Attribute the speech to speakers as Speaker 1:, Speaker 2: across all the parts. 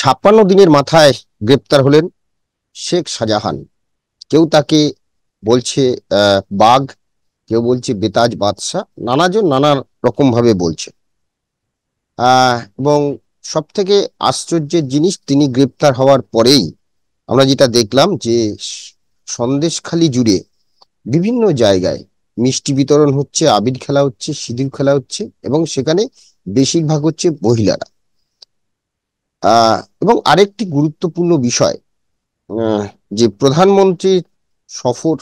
Speaker 1: 56 দিনের মাথায় গ্রেপ্তার হলেন শেখ শাহজাহান। কেউ তাকে বলছে বাঘ, কেউ বলছে বেতাজ বাদশা, নানাজন নানা রকম ভাবে বলছে। এবং সব থেকে আশ্চর্যের জিনিস, তিনি গ্রেপ্তার হওয়ার পরেই আমরা যেটা দেখলাম যে সন্দেশখালি জুড়ে বিভিন্ন জায়গায় মিষ্টি বিতরণ হচ্ছে, আবির খেলা হচ্ছে, সিঁদুর খেলা হচ্ছে, এবং সেখানে বেশিরভাগ হচ্ছে মহিলারা। এবং আরেকটি গুরুত্বপূর্ণ বিষয়, যে প্রধানমন্ত্রীর সফর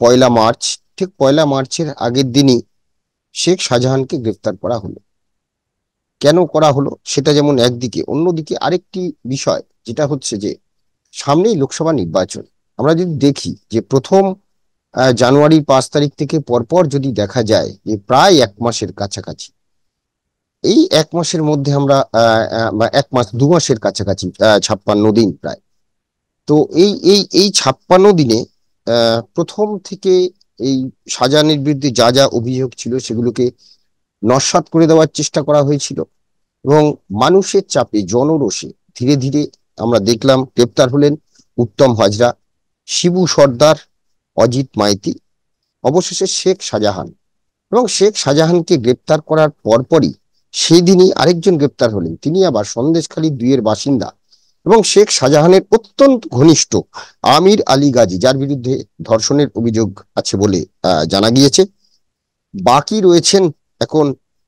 Speaker 1: 1লা মার্চ, ঠিক 1লা মার্চের আগের দিনই শেখ শাহজাহানকে গ্রেফতার করা হলো। কেন করা হলো সেটা যেমন একদিকে, অন্যদিকে আরেকটি বিষয় যেটা হচ্ছে যে সামনেই লোকসভা নির্বাচন। আমরা যদি দেখি যে প্রথম জানুয়ারির 5 তারিখ থেকে পরপর যদি দেখা যায় যে প্রায় 1 মাসের কাছাকাছি, এই 1 মাসের মধ্যে আমরা 1 মাস 2 মাসের কাছাকাছি, 56 দিন প্রায়। তো এই এই এই 56 দিনে প্রথম থেকে এই শাহজাহানের বিরুদ্ধে যা যা অভিযোগ ছিল সেগুলোকে নস্যাৎ করে দেওয়ার চেষ্টা করা হয়েছিল, এবং মানুষের চাপে, জনরোষে ধীরে ধীরে আমরা দেখলাম গ্রেপ্তার হলেন উত্তম হাজরা, শিবু সর্দার, অজিত মাইতি, অবশেষে শেখ শাহজাহান। এবং শেখ শাহজাহানকে গ্রেপ্তার করার পরপরই সেই দিনই আরেকজন গ্রেপ্তার হলেন, তিনি আবার সন্দেশখালী 2-এর বাসিন্দা এবং শেখ শাহজাহানের অত্যন্ত ঘনিষ্ঠ আমির আলী গাজী, যার বিরুদ্ধে ধর্ষণের অভিযোগ আছে বলে জানা গিয়েছে। বাকি রয়েছেন এখন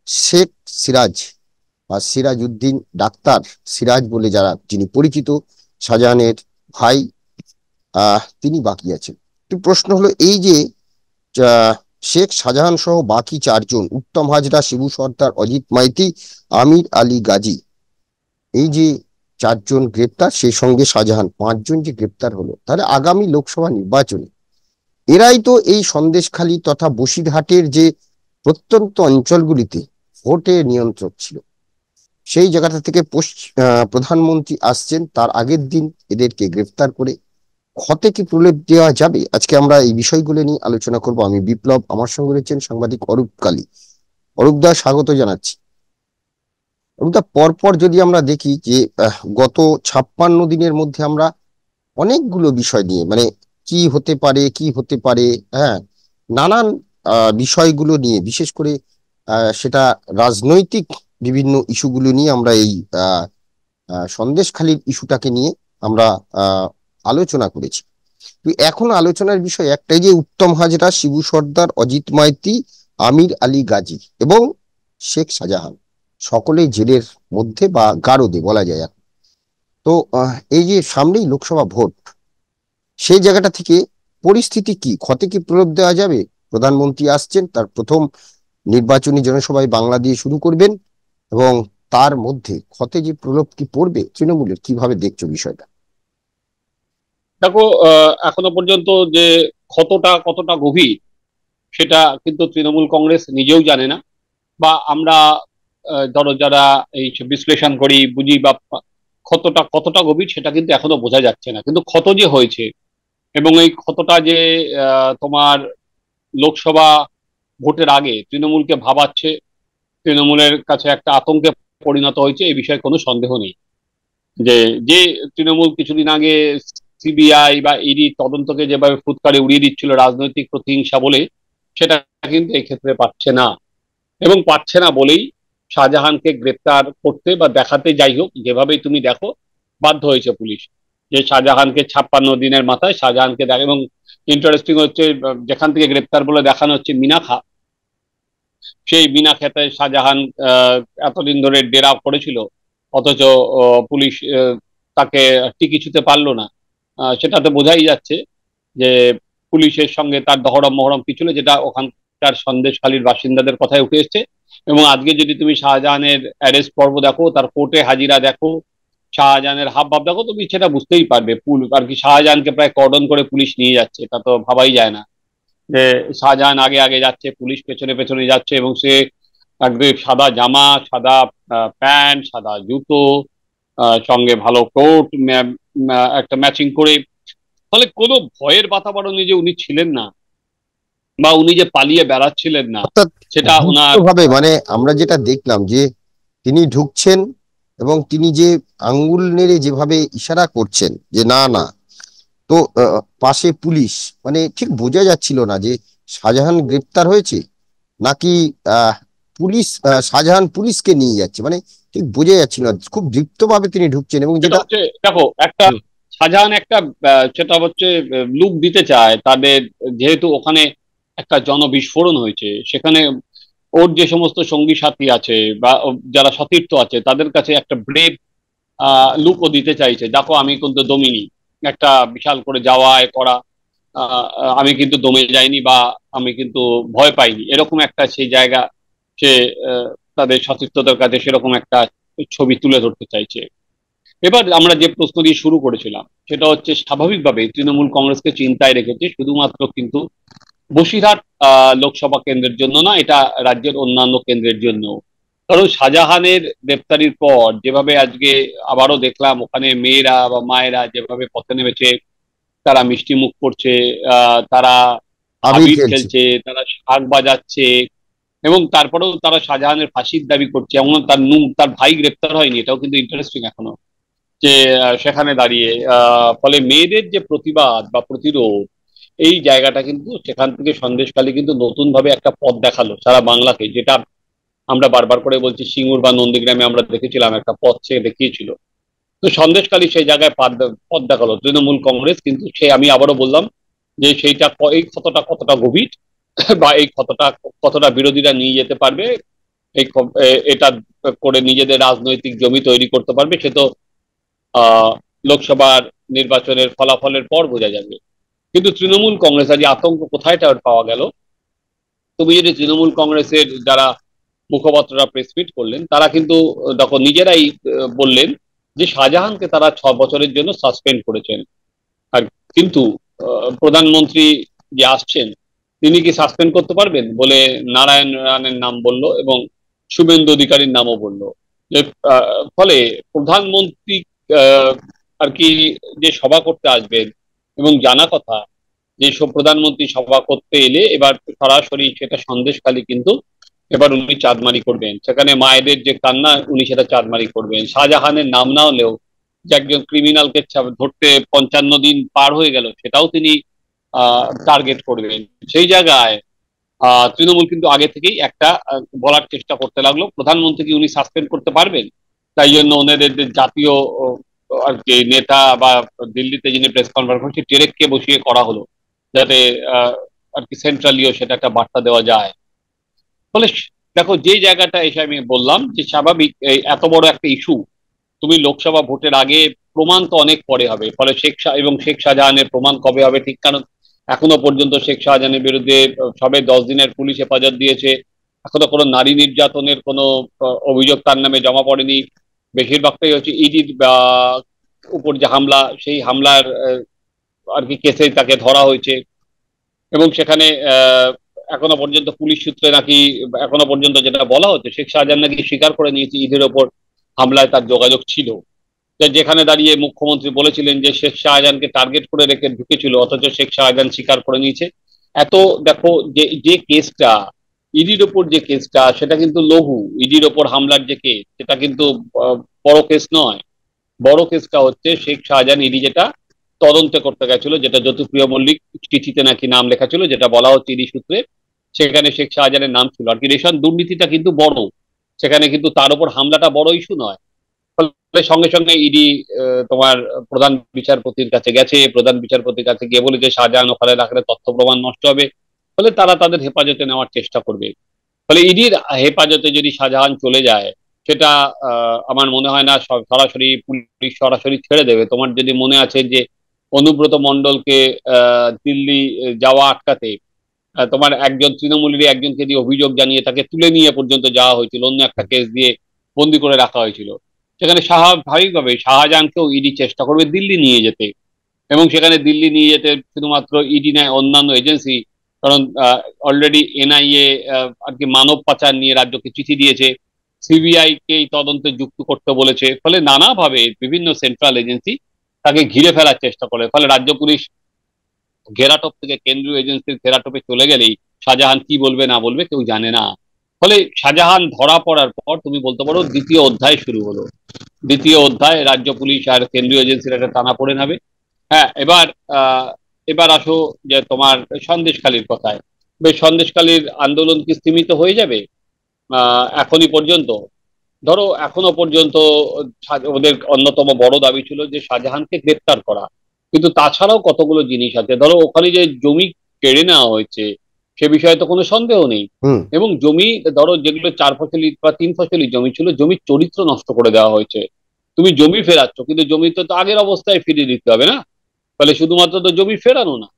Speaker 1: শেখ সিরাজ বা সিরাজ উদ্দিন, ডাক্তার সিরাজ বলে যিনি পরিচিত, শাহজাহানের ভাই, তিনি বাকি আছেন। তো প্রশ্ন হলো, এই যে শেখ শাহজাহান সহ বাকি 4জন, উত্তম হাজরা, শিবু সর্দার, অজিত মাইতি, আমির আলী গাজী, এই যে 4জন গ্রেপ্তার, সেই সঙ্গে শাহজাহান, 5জন যে গ্রেপ্তার হলো, তাহলে আগামী লোকসভা নির্বাচনে এরাই তো এই সন্দেশখালী তথা বসিরহাটের যে প্রত্যন্ত অঞ্চলগুলিতে ভোটের নিয়ন্ত্রক ছিল। সেই জায়গাটা থেকে প্রধানমন্ত্রী আসছেন, তার আগের দিন এদেরকে গ্রেফতার করে ক্ষতে কি প্রলেপ দেওয়া যাবে? আজকে আমরা এই বিষয়গুলো নিয়ে আলোচনা করব। আমি বিপ্লব, আমার সঙ্গে রয়েছেন সাংবাদিক অরূপ কালী। অরূপদা, স্বাগত জানাচ্ছি। অরূপদা, পরপর যদি আমরা দেখি যে গত 56 দিনের মধ্যে আমরা অনেকগুলো বিষয় নিয়ে, মানে কি হতে পারে, কি হতে পারে, হ্যাঁ, নানান বিষয়গুলো নিয়ে, বিশেষ করে সেটা রাজনৈতিক বিভিন্ন ইস্যুগুলো নিয়ে আমরা এই সন্দেশখালীর ইস্যুটাকে নিয়ে আমরা আলোচনা করেছি। এখন আলোচনার বিষয় একটাই, যে উত্তম হাজরা, শিবু সর্দার, অজিত মাইতি, আমির আলী গাজী এবং শেখ শাহজাহান সকলেই জেলের মধ্যে বা গারদে বলা যায়। তো এই যে সামনেই লোকসভা ভোট, সেই জায়গাটা থেকে পরিস্থিতি কি, ক্ষতে কি প্রলোভ দেওয়া যাবে? প্রধানমন্ত্রী আসছেন, তার প্রথম নির্বাচনী জনসভায় বাংলা দিয়ে শুরু করবেন, এবং তার মধ্যে ক্ষতে যে প্রলোভ কি পড়বে তৃণমূলের, কিভাবে দেখছো বিষয়টা?
Speaker 2: দেখো, এখনো পর্যন্ত যে ক্ষতটা কতটা গভীর সেটা কিন্তু তৃণমূল কংগ্রেস নিজেও জানে না, বা আমরা ধরো যারা এই বিশ্লেষণ করি, বুঝি, বা ক্ষতটা কতটা গভীর সেটা কিন্তু এখনো বোঝা যাচ্ছে না। কিন্তু ক্ষত যে হয়েছে, এবং এই ক্ষতটা যে তোমার লোকসভা ভোটের আগে তৃণমূলকে ভাবাচ্ছে, তৃণমূলের কাছে একটা আতঙ্কে পরিণত হয়েছে, এই বিষয়ে কোনো সন্দেহ নেই। যে যে তৃণমূল কিছুদিন আগে সিবিআই বা ইডি তদন্তকে যেভাবে ফুৎকারে উড়িয়ে দিচ্ছিল রাজনৈতিক প্রতিহিংসা বলে, সেটা কিন্তু এই ক্ষেত্রে পাচ্ছে না। এবং পাচ্ছে না বলেই শাহজাহানকে গ্রেপ্তার করতে বা দেখাতে, যাই হোক যেভাবেই তুমি দেখো, বাধ্য হয়েছে পুলিশ। যে শাহজাহানকে 56 দিনের মাথায় শাহজাহানকে দেখে। এবং ইন্টারেস্টিং হচ্ছে, যেখান থেকে গ্রেপ্তার বলে দেখানো হচ্ছে মিনাখা, সেই মিনাখাতে শাহজাহান এতদিন ধরে ডেরা করেছিল, অথচ পুলিশ তাকে টিকি ছুঁতে পারলো না। সেটাতে বোঝাই যাচ্ছে যে পুলিশের সঙ্গে তার দহরম মহরম কি ছিল, যেটা ওখানকার সন্দেশখালীর বাসিন্দাদের কথায় উঠে এসছে। এবং আজকে যদি তুমি শাহজাহানের অ্যারেস্ট পর্ব দেখো, তার কোর্টে হাজিরা দেখো, শাহজাহানের হাব ভাব দেখো, তুমি সেটা বুঝতেই পারবে। আর কি, শাহজাহানকে প্রায় কর্ডন করে পুলিশ নিয়ে যাচ্ছে, এটা তো ভাবাই যায় না যে শাহজাহান আগে আগে যাচ্ছে, পুলিশ পেছনে পেছনে যাচ্ছে, এবং সে একদম সাদা জামা, সাদা প্যান্ট, সাদা জুতো, সঙ্গে ভালো কোট একটা ম্যাচিং করে। ফলে কোনো ভয়ের বাতাবরণে যে উনি ছিলেন না, বা উনি যে পালিয়ে বেড়াচ্ছিলেন না,
Speaker 1: অর্থাৎ
Speaker 2: সেটা ওনার
Speaker 1: ভাবে, মানে আমরা যেটা দেখলাম যে তিনি ঢুকছেন এবং তিনি যে আঙ্গুল নেড়ে যেভাবে ইশারা করছেন যে না না, তো পাশে পুলিশ, মানে ঠিক বোঝা যাচ্ছিল না যে শাহজাহান গ্রেপ্তার হয়েছে নাকি আহ পুলিশ শাহজাহান পুলিশকে নিয়ে যাচ্ছে, মানে ঠিক বোঝা যাচ্ছিল না। খুব দৃপ্তভাবে তিনি ঢুকছেন এবং
Speaker 2: সেটা
Speaker 1: যেটা
Speaker 2: হচ্ছে, দেখো, একটা
Speaker 1: হুম,
Speaker 2: শাহজাহান একটা সেটা হচ্ছে লুক দিতে চায় তাদের, যেহেতু ওখানে একটা জনবিস্ফোরণ হয়েছে, সেখানে ওর যে সমস্ত সঙ্গী সাথী আছে বা যারা সতীর্থ আছে তাদের কাছে একটা ব্রেভ লুকও দিতে চাইছে, দেখো আমি কিন্তু দমিনি, একটা বিশাল করে যাওয়ায় করা, আমি কিন্তু দমে যাইনি বা আমি কিন্তু ভয় পাইনি, এরকম একটা সেই জায়গা সে আহ, তাদের সতীর্থদের কাছে সেরকম একটা ছবি তুলে ধরতে চাইছে। এবার আমরা যে প্রশ্ন দিয়ে শুরু করেছিলাম সেটা হচ্ছে, স্বাভাবিকভাবে তৃণমূল কংগ্রেসকে চিন্তায় রেখেছে শুধুমাত্র কিন্তু বসিরহাট লোকসভা কেন্দ্রের জন্য না, এটা রাজ্যের অন্যান্য কেন্দ্রের জন্য। কারণ শাহজাহানের গ্রেপ্তারির পর যেভাবে আজকে আবারও দেখলাম ওখানে মেয়েরা বা মায়েরা যেভাবে পথে নেমেছে, তারা মিষ্টি মুখ করছে, তারা
Speaker 1: আবির
Speaker 2: আবির
Speaker 1: খেলছে।
Speaker 2: খেলছে, তারা শাঁখ বাজাচ্ছে, এবং তারপরেও তারা শাহজাহানের ফাঁসির দাবি করছে, এমন তার ভাই গ্রেপ্তার হয়নি, এটাও কিন্তু ইন্টারেস্টিং এখনো, যে সেখানে দাঁড়িয়ে ফলে মেয়েদের যে প্রতিবাদ বা প্রতিরোধ, এই জায়গাটা কিন্তু সেখান থেকে সন্দেশখালী কিন্তু নতুন ভাবে একটা পথ দেখালো সারা বাংলাকে, যেটা আমরা বারবার করে বলছি, সিঙ্গুর বা নন্দীগ্রামে আমরা দেখেছিলাম একটা পথ সে দেখিয়েছিল। তো সন্দেশখালী সেই জায়গায় পথ দেখালো তৃণমূল কংগ্রেস, কিন্তু সে আমি আবারও বললাম যে সেইটা এই ক্ষতটা কতটা গভীর বা এই ক্ষতটা কতটা বিরোধীরা নিয়ে যেতে পারবে, এটা করে নিজেদের রাজনৈতিক জমি তৈরি করতে পারবে, সে তো আহ লোকসভার নির্বাচনের ফলাফলের পর বোঝা যাবে। কিন্তু তৃণমূল কংগ্রেস আজ আতঙ্ক কোথায় পাওয়া গেল, তুমি যদি তৃণমূল কংগ্রেসের যারা মুখপাত্ররা প্রেস মিট করলেন, তারা কিন্তু তখন নিজেরাই বললেন যে শাহজাহানকে তারা 6 বছরের জন্য সাসপেন্ড করেছেন। আর কিন্তু প্রধানমন্ত্রী যে আসছেন, তিনি কি সাসপেন্ড করতে পারবেন বলে নারায়ণ রানের নাম বললো এবং শুভেন্দু অধিকারীর নামও বললো। যে ফলে প্রধানমন্ত্রী আহ, আর কি যে সভা করতে আসবেন, এবং জানা কথা যে সব প্রধানমন্ত্রী সভা করতে এলে এবার সরাসরি সেটা সন্দেশখালী কিন্তু এবার উনি চাঁদমারি করবেন, সেখানে মায়েদের যে কান্না উনি সেটা চাঁদমারি করবেন, শাহজাহানের নাম না হলেও যে একজন ক্রিমিনালকে ধরতে 55 দিন পার হয়ে গেল সেটাও তিনি টার্গেট করবেন। সেই জায়গায় তৃণমূল কিন্তু আগে থেকেই একটা বলার চেষ্টা করতে লাগলো, প্রধানমন্ত্রী কি উনি সাসপেন্ড করতে পারবেন, তাই জন্য ওনাদের যে জাতীয় আর কি নেতা বা দিল্লিতে যিনি প্রেস কনফারেন্স করছে টেরেককে বসিয়ে করা হলো, যাতে আর কি সেন্ট্রালিও সেটা একটা বার্তা দেওয়া যায়। ফলে দেখো, যে জায়গাটা এসে আমি বললাম যে স্বাভাবিক এত বড় একটা ইস্যু, তুমি লোকসভা ভোটের আগে, প্রমাণ তো অনেক পরে হবে, ফলে শেখ শাহজাহানের প্রমাণ কবে হবে ঠিক, কারণ এখনো পর্যন্ত শেখ শাহজাহানের বিরুদ্ধে সবে 10 দিনের পুলিশ হেফাজত দিয়েছে, এখনো কোনো নারী নির্যাতনের কোনো অভিযোগ তার নামে জমা পড়েনি, বেশিরভাগটাই হচ্ছে ইডির উপর যে হামলা, সেই হামলার আর কি কেসে তাকে ধরা হয়েছে, এবং সেখানে এখনো পর্যন্ত পুলিশ সূত্রে নাকি, এখনো পর্যন্ত যেটা বলা হচ্ছে, শেখ শাহজাহান নাকি স্বীকার করে নিয়েছে ঈদের ওপর হামলায় তার যোগাযোগ ছিল। যেখানে দাঁড়িয়ে মুখ্যমন্ত্রী বলেছিলেন যে শেখ শাহজাহানকে টার্গেট করে রেখে ঢুকেছিল, অথচ শেখ শাহজাহান স্বীকার করে নিয়েছে। এত দেখো, যে যে কেসটা ইডির ওপর, যে কেসটা সেটা কিন্তু লঘু, ইডির ওপর হামলার যে কেস সেটা কিন্তু বড় কেস নয়। বড় কেসটা হচ্ছে শেখ শাহজাহান ইডি যেটা তদন্ত করতে গেছিল, যেটা জ্যোতিপ্রিয় মল্লিক চিঠিতে নাকি নাম লেখা ছিল, যেটা বলা হচ্ছে ইডি সূত্রে, সেখানে শেখ শাহজাহানের নাম ছিল আর কি। রেশন দুর্নীতিটা কিন্তু বড়, সেখানে কিন্তু তার উপর হামলাটা বড় ইস্যু নয়। ফলে সঙ্গে সঙ্গে ইডি তোমার প্রধান বিচারপতির কাছে গেছে, প্রধান বিচারপতির কাছে গিয়ে বলেছে শাহজাহান ওখানে রাখলে তথ্য প্রমাণ নষ্ট হবে, ফলে তারা তাদের হেফাজতে নেওয়ার চেষ্টা করবে। ফলে ইডির হেফাজতে যদি শাহজাহান চলে যায়, সেটা আমার মনে হয় না সরাসরি পুলিশ সরাসরি ছেড়ে দেবে। তোমার যদি মনে আছে যে অনুব্রত মণ্ডলকে দিল্লি যাওয়া আটকাতে তোমার একজন তৃণমূলেরই একজনকে দিয়ে অভিযোগ জানিয়ে তাকে তুলে নিয়ে পর্যন্ত যাওয়া হয়েছিল, অন্য একটা কেস দিয়ে বন্দি করে রাখা হয়েছিল। সেখানে স্বাভাবিকভাবে শাহজাহানকেও ইডি চেষ্টা করবে দিল্লি নিয়ে যেতে, এবং সেখানে দিল্লি নিয়ে যেতে শুধুমাত্র ইডি নয়, অন্যান্য এজেন্সি, কারণ অলরেডি এনআইএ আর কি মানব পাচার নিয়ে রাজ্যকে চিঠি দিয়েছে, সিবিআই কে এই তদন্তে যুক্ত করতে বলেছে, ফলে নানাভাবে বিভিন্ন সেন্ট্রাল এজেন্সি তাকে ঘিরে ফেলার চেষ্টা করে। ফলে রাজ্য পুলিশ ঘেরাটোপ থেকে কেন্দ্রীয় এজেন্সির ঘেরাটোপে চলে গেলেই শাহজাহান কি বলবে না বলবে কেউ জানে না। ফলে শাহজাহান ধরা পড়ার পর তুমি বলতে পারো দ্বিতীয় অধ্যায় শুরু হলো। দ্বিতীয় অধ্যায় রাজ্য পুলিশ আর কেন্দ্রীয় এজেন্সির একটা টানাপোড়েন হবে। হ্যাঁ, এবার আসো যে তোমার সন্দেশখালির কথায়। বেশ, সন্দেশখালির আন্দোলন কি স্তীমিত হয়ে যাবে এখনই পর্যন্ত? ধরো এখনো পর্যন্ত ওদের অন্যতম বড় দাবি ছিল যে শাহজাহানকে গ্রেপ্তার করা, কিন্তু তাছাড়াও কতগুলো জিনিস আছে। ধরো ওখানে যে জমি কেড়ে নেওয়া হয়েছে সে বিষয়ে তো কোনো সন্দেহ নেই।
Speaker 1: হুম।
Speaker 2: এবং জমি, ধরো যেগুলো 4 ফসলি বা 3 ফসলি জমি ছিল, জমির চরিত্র নষ্ট করে দেওয়া হয়েছে। তুমি জমি ফেরাচ্ছ, কিন্তু জমি তো আগের অবস্থায় ফিরিয়ে দিতে হবে না? ফলে শুধুমাত্র তো জমি ফেরানো না,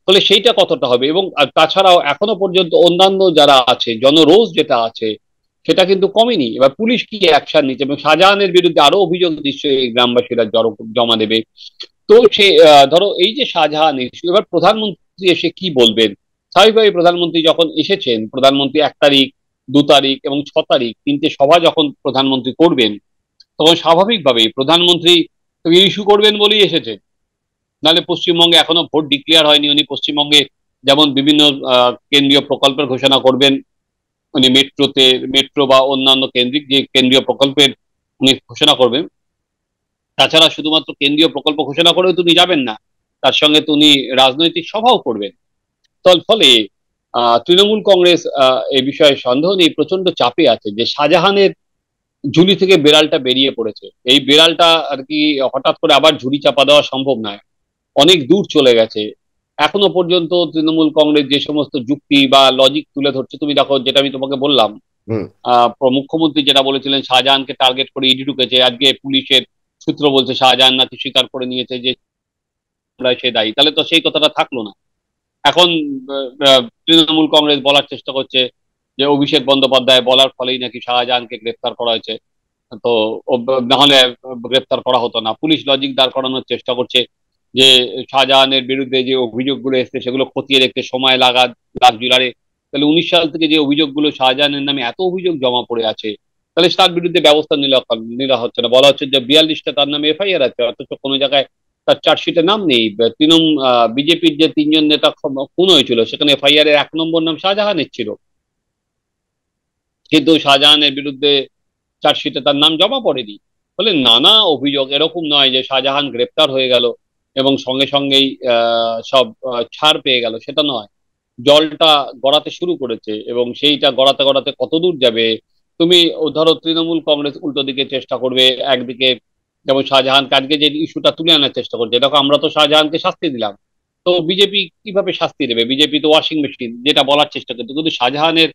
Speaker 2: ফলে সেইটা কতটা হবে। এবং তাছাড়াও এখনো পর্যন্ত অন্যান্য যারা আছে, জনরোষ যেটা আছে সেটা কিন্তু কমেনি। এবার পুলিশ কি অ্যাকশন নিচ্ছে, এবং শাহজাহানের বিরুদ্ধে আরো অভিযোগ নিশ্চয়ই এই গ্রামবাসীরা জমা দেবে। তো সে ধরো এই যে শাহজাহান ইস্যু, এবার প্রধানমন্ত্রী এসে কি বলবেন? স্বাভাবিকভাবে প্রধানমন্ত্রী যখন এসেছেন, প্রধানমন্ত্রী 1 তারিখ, 2 তারিখ এবং 6 তারিখ 3টে সভা যখন প্রধানমন্ত্রী করবেন, তখন স্বাভাবিকভাবেই প্রধানমন্ত্রী ইস্যু করবেন বলেই এসেছেন। নাহলে পশ্চিমবঙ্গে এখনো ভোট ডিক্লেয়ার হয়নি, উনি পশ্চিমবঙ্গে যেমন বিভিন্ন কেন্দ্রীয় প্রকল্পের ঘোষণা করবেন, উনি মেট্রো বা অন্যান্য কেন্দ্রিক যে কেন্দ্রীয় প্রকল্পের উনি ঘোষণা করবেন। তাছাড়া শুধুমাত্র কেন্দ্রীয় প্রকল্প ঘোষণা করেও তো উনি যাবেন না, তার সঙ্গে তো উনি রাজনৈতিক সভাও করবেন। ফলে তৃণমূল কংগ্রেস এই বিষয়ে সন্দেহ নেই প্রচন্ড চাপে আছে যে শাহজাহানের ঝুলি থেকে বেড়ালটা বেরিয়ে পড়েছে। এই বেড়ালটা আর কি হঠাৎ করে আবার ঝুড়ি চাপা দেওয়া সম্ভব নয়, অনেক দূর চলে গেছে। এখনো পর্যন্ত তৃণমূল কংগ্রেস যে সমস্ত যুক্তি বা লজিক তুলে ধরছে, তুমি দেখো যেটা আমি তোমাকে বললাম,
Speaker 1: হুম।
Speaker 2: মুখ্যমন্ত্রী যেটা বলেছিলেন শাহজাহানকে টার্গেট করে ইডি ঢুকেছে, আজকে পুলিশের সূত্র বলছে শাহজাহান নাকি স্বীকার করে নিয়েছে যে সে দায়ী, তাহলে তো সেই কথাটা থাকলো না। এখন তৃণমূল কংগ্রেস বলার চেষ্টা করছে যে অভিষেক বন্দ্যোপাধ্যায় বলার ফলেই নাকি শাহজাহানকে গ্রেফতার করা হয়েছে। তো নাহলে গ্রেফতার করা হতো না। পুলিশ লজিক দাঁড় করানোর চেষ্টা করছে যে শাহজাহানের বিরুদ্ধে যে অভিযোগগুলো এসছে সেগুলো খতিয়ে দেখতে সময় লাগছিল। আরে তাহলে 19 সাল থেকে যে অভিযোগগুলো, শাহজাহানের নামে এত অভিযোগ জমা পড়ে আছে, তাহলে তার বিরুদ্ধে ব্যবস্থা নেওয়া হচ্ছে না। বলা হচ্ছে যে 42টা তার নামে এফআইআর আছে, অথচ কোনো জায়গায় তার চার্জশিটে নাম নেই। বিজেপির যে 3জন নেতা খুন হয়েছিল সেখানে এফআইআর এর 1 নম্বর নাম শাহজাহানের ছিল, কিন্তু শাহজাহানের বিরুদ্ধে চার্জশিটে তার নাম জমা পড়েনি। ফলে নানা অভিযোগ, এরকম নয় যে শাহজাহান গ্রেপ্তার হয়ে গেল এবং সঙ্গে সঙ্গেই সব ছাড় পেয়ে গেল, সেটা নয়। জলটা গড়াতে শুরু করেছে, এবং সেইটা গড়াতে গড়াতে কত দূর যাবে। তুমি ধরো তৃণমূল কংগ্রেস উল্টো দিকে চেষ্টা করবে একদিকে, যেমন শাহজাহানকে আজকে যে ইস্যুটা তুলে আনার চেষ্টা করছে, দেখো আমরা তো শাহজাহানকে শাস্তি দিলাম, তো বিজেপি কিভাবে শাস্তি দেবে? বিজেপি তো ওয়াশিং মেশিন, যেটা বলার চেষ্টা করছে। কিন্তু শাহজাহানের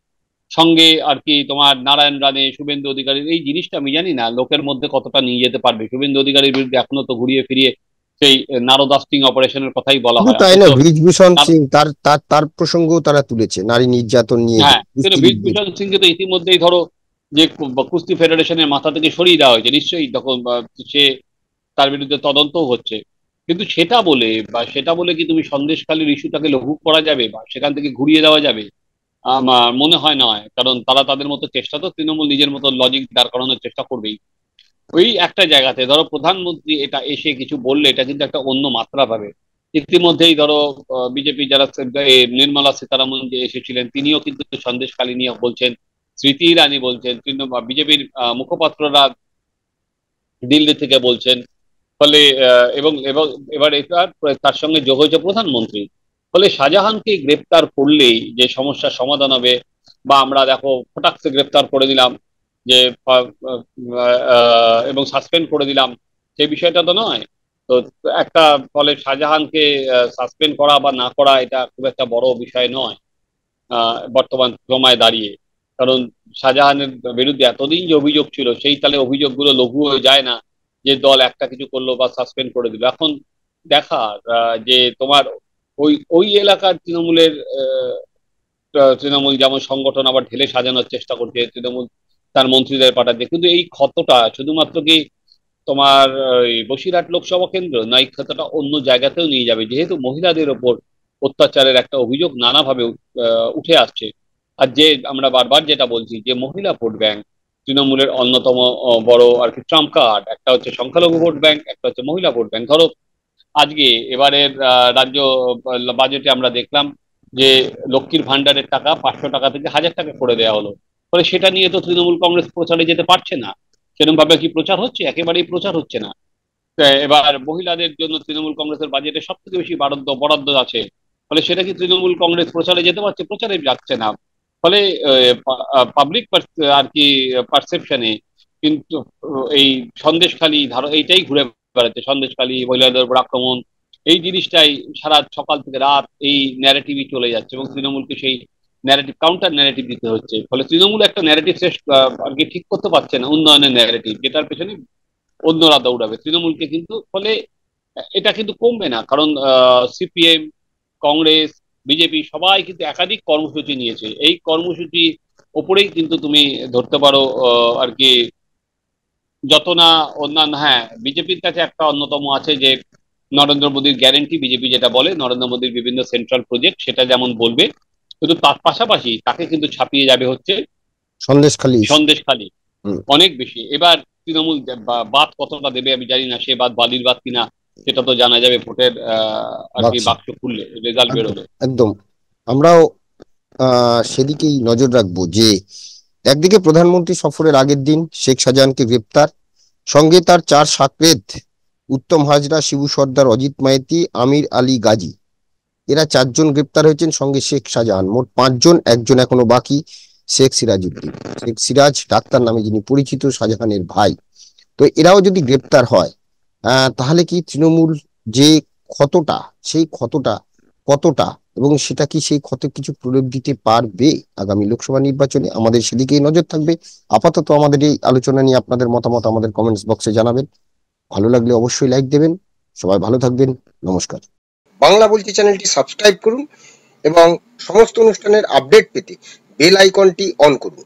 Speaker 2: সঙ্গে আর কি তোমার নারায়ণ রানে, শুভেন্দু অধিকারীর এই জিনিসটা আমি জানি না লোকের মধ্যে কতটা নিয়ে যেতে পারবে। শুভেন্দু অধিকারীর বিরুদ্ধে এখনো তো ঘুরিয়ে ফিরিয়ে সেই নারদাস্তিং অপারেশনের কথাই বলা
Speaker 1: শুধু
Speaker 2: হয়,
Speaker 1: তাই
Speaker 2: অথচ
Speaker 1: না, বৃজভূষণ
Speaker 2: তার,
Speaker 1: সিং তার তার তার প্রসঙ্গও তারা তুলেছে, নারী নির্যাতন নিয়ে যে
Speaker 2: হ্যাঁ, কিন্তু
Speaker 1: কুস্তিগীরদের।
Speaker 2: বিভূষণ সিংকে তো ইতিমধ্যেই ধরো যে কুস্তি ফেডারেশনের মাথা থেকে সরিয়ে দেওয়া হয়েছে, নিশ্চয়ই তখন সে, তার বিরুদ্ধে তদন্তও হচ্ছে। কিন্তু সেটা বলে কি তুমি সন্দেশখালীর ইস্যুটাকে লঘু করা যাবে বা সেখান থেকে ঘুরিয়ে দেওয়া যাবে? আমার মনে হয় নয়, কারণ তারা তাদের মতো চেষ্টা, তো তৃণমূল নিজের মতো লজিক দাঁড় করানোর চেষ্টা করবেই। ওই একটা জায়গাতে ধরো প্রধানমন্ত্রী এটা এসে কিছু বললে এটা কিন্তু একটা অন্য মাত্রা পাবে। ইতিমধ্যেই ধরো বিজেপি যারা নির্মলা সীতারামন যে এসেছিলেন তিনিও কিন্তু সন্দেশখালী নিয়ে বলছেন, স্মৃতি ইরানি বলছেন, বিজেপির মুখপাত্ররা দিল্লি থেকে বলছেন। ফলে এবং এবং এবার এটা তার সঙ্গে যোগ হয়েছে প্রধানমন্ত্রী। ফলে শাহজাহানকে গ্রেপ্তার করলেই যে সমস্যার সমাধান হবে, বা আমরা দেখো ফটাকসে গ্রেপ্তার করে দিলাম যে এবং সাসপেন্ড করে দিলাম, সেই বিষয়টা তো নয়। তো একটা, ফলে শাহজাহানকে সাসপেন্ড করা বা না করা এটা খুব একটা বড় বিষয় নয় বর্তমান সময় দাঁড়িয়ে। কারণ শাহজাহানের বিরুদ্ধে এতদিন যে অভিযোগ ছিল সেই তালে অভিযোগগুলো লঘু হয়ে যায় না যে দল একটা কিছু করলো বা সাসপেন্ড করে দিল। এখন দেখার যে তোমার ওই ওই এলাকার তৃণমূল যেমন সংগঠন আবার ঢেলে সাজানোর চেষ্টা করছে, তৃণমূল তার মন্ত্রীদের পাঠাচ্ছে, কিন্তু এই ক্ষতটা শুধুমাত্র কি তোমার ওই বসিরহাট লোকসভা কেন্দ্র না, এই ক্ষেত্রটা অন্য জায়গাতেও নিয়ে যাবে, যেহেতু মহিলাদের ওপর অত্যাচারের একটা অভিযোগ নানাভাবে উঠে আসছে। আর যে আমরা বারবার যেটা বলছি যে মহিলা ভোট ব্যাংক তৃণমূলের অন্যতম বড় আর কি ট্রাম্প কার্ড, একটা হচ্ছে সংখ্যালঘু ভোট ব্যাংক, একটা হচ্ছে মহিলা ভোট ব্যাংক। ধরো আজকে এবারের রাজ্য বাজেটে আমরা দেখলাম যে লক্ষ্মীর ভান্ডারের টাকা 500 টাকা থেকে 1000 টাকা করে দেওয়া হলো। ফলে সেটা নিয়ে তো তৃণমূল কংগ্রেস প্রচারে যেতে পারছে না। সেরকম ভাবে কি প্রচার হচ্ছে? একেবারেই প্রচার হচ্ছে না। এবার মহিলাদের জন্য তৃণমূল কংগ্রেসের বাজেটে সব থেকে বেশি বরাদ্দ বরাদ্দ আছে। ফলে সেটা কি তৃণমূল কংগ্রেস প্রচারে যেতে পারছে? প্রচারে যাচ্ছে না। ফলে পাবলিক আর কি পারসেপশনে কিন্তু এই সন্দেশখালী এইটাই ঘুরে বেড়াচ্ছে। সন্দেশখালী, মহিলাদের উপর আক্রমণ, এই জিনিসটাই সারা সকাল থেকে রাত এই ন্যারেটিভই চলে যাচ্ছে এবং তৃণমূলকে সেই ন্যারেটিভ কাউন্টার ন্যারেটিভ দিতে হচ্ছে। ফলে তৃণমূল একটা ন্যারেটিভ শেষ আর কি ঠিক করতে পারছে না, উন্নয়নের ন্যারেটিভ, যেটার পেছনে অন্যরা দৌড়াবে তৃণমূলকে কিন্তু। ফলে এটা কিন্তু কমবে না, কারণ সিপিএম, কংগ্রেস, বিজেপি সবাই কিন্তু একাধিক কর্মসূচি নিয়েছে। এই কর্মসূচি ওপরেই কিন্তু তুমি ধরতে পারো আর কি যত না অন্যান্য, হ্যাঁ বিজেপির কাছে একটা অন্যতম আছে যে নরেন্দ্র মোদীর গ্যারেন্টি, বিজেপি যেটা বলে নরেন্দ্র মোদীর বিভিন্ন সেন্ট্রাল প্রজেক্ট সেটা যেমন বলবে, কিন্তু তার পাশাপাশি তাকে কিন্তু ছাপিয়ে যাবে হচ্ছে
Speaker 1: সন্দেশখালী ইস্যু।
Speaker 2: সন্দেশখালী
Speaker 1: হুম।
Speaker 2: অনেক বেশি। এবার তৃণমূল বাদ কতটা দেবে আমি জানি না, সে বাদ বালির বাদ কিনা সেটা তো জানা যাবে ভোটের আর কি
Speaker 1: বাক্স।
Speaker 2: বাক্স খুললে, রেজাল্ট
Speaker 1: একদম
Speaker 2: বেরোলে।
Speaker 1: একদম। আমরাও সেদিকেই নজর রাখবো যে একদিকে প্রধানমন্ত্রী সফরের আগের দিন শেখ শাহজাহানকে গ্রেপ্তার, সঙ্গে তার 4 সাকরেদ উত্তম হাজরা, শিবু সর্দার, অজিত মাইতি, আমির আলী গাজী, এরা 4 জন গ্রেপ্তার হয়েছেন। সঙ্গে শেখ শাহজাহান, মোট 5 জন। একজন এখনো বাকি, শেখ সিরাজউদ্দিন। শেখ সিরাজ ডাক্তার নামে যিনি পরিচিত, শাহজাহানের ভাই। তো এরাও যদি গ্রেপ্তার হয়, তাহলে কি তৃণমূল যে ক্ষতটা, সেই ক্ষতটা কতটা, এবং সেটা কি সেই ক্ষতে কিছু প্রলেপ দিতে পারবে আগামী লোকসভা নির্বাচনে? আমাদের সেদিকেই নজর থাকবে। আপাতত আমাদের এই আলোচনা নিয়ে আপনাদের মতামত আমাদের কমেন্টস বক্সে জানাবেন। ভালো লাগলে অবশ্যই লাইক দেবেন। সবাই ভালো থাকবেন। নমস্কার। বাংলা বলছি চ্যানেলটি সাবস্ক্রাইব করুন এবং সমস্ত অনুষ্ঠানের আপডেট পেতে বেল আইকনটি অন করুন।